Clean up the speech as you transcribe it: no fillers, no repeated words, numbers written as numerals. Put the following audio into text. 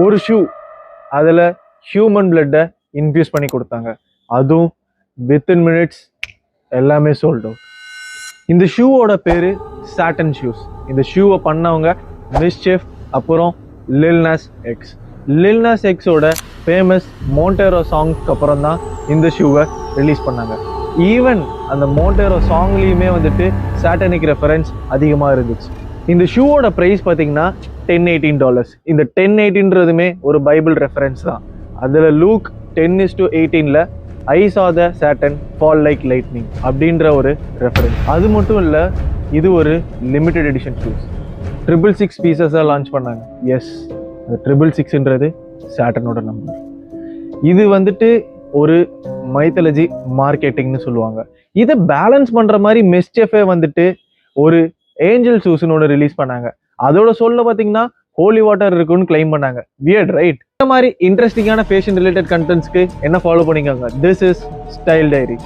ஒரு ஷூ அதில் ஹியூமன் பிளட்டை இன்ஃபியூஸ் பண்ணி கொடுத்தாங்க. அதுவும் வித்தின் மினிட்ஸ் எல்லாமே சோல்ட் அவுட். இந்த ஷூவோட பேர் சாட்டன் ஷூஸ். இந்த ஷூவை பண்ணவங்க மிஸ்செஃப், அப்புறம் லில் நாஸ் எக்ஸ். லில் நாஸ் எக்ஸோட ஃபேமஸ் மோண்டேரோ சாங்க்கு அப்புறம் தான் இந்த ஷூவை ரிலீஸ் பண்ணாங்க. ஈவன் அந்த மோண்டேரோ சாங்லேயுமே வந்துட்டு சாட்டனிக் ரெஃபரன்ஸ் அதிகமாக இருந்துச்சு. இந்த ஷூவோட ப்ரைஸ் பார்த்தீங்கன்னா $10-18. இந்த 10-18ன்றதுமே ஒரு பைபிள் ரெஃபரன்ஸ் தான். அதில் லூக் 10:18 ஐ சா த சாட்டன் ஃபால் லைக் லைட்னிங் அப்படின்ற ஒரு ரெஃபரன்ஸ். அது மட்டும் இல்லை, இது ஒரு லிமிடெட் எடிஷன் ஷூஸ். 666 பீசஸாக லான்ச் பண்ணாங்க. எஸ், அந்த 666ன்றது சாட்டனோட நம்பர். இது வந்துட்டு ஒரு மைத்தாலஜி மார்க்கெட்டிங்னு சொல்லுவாங்க. இதை பேலன்ஸ் பண்ணுற மாதிரி மிஸ்செஃபே வந்துட்டு ஒரு ஏஞ்சல் ஷூஸ்னு ஒன்று ரிலீஸ் பண்ணாங்க. அதோட சொல்ல பார்த்தீங்கன்னா ஹோலி வாட்டர் இருக்குன்னு கிளைம் பண்ணாங்க. Weird right? இந்த மாதிரி இன்ட்ரெஸ்டிங்கான ஃபேஷன் ரிலேட்டட் கண்டென்ட்ஸ்க்கு என்ன ஃபாலோ பண்ணிக்கோங்க. This is style diary.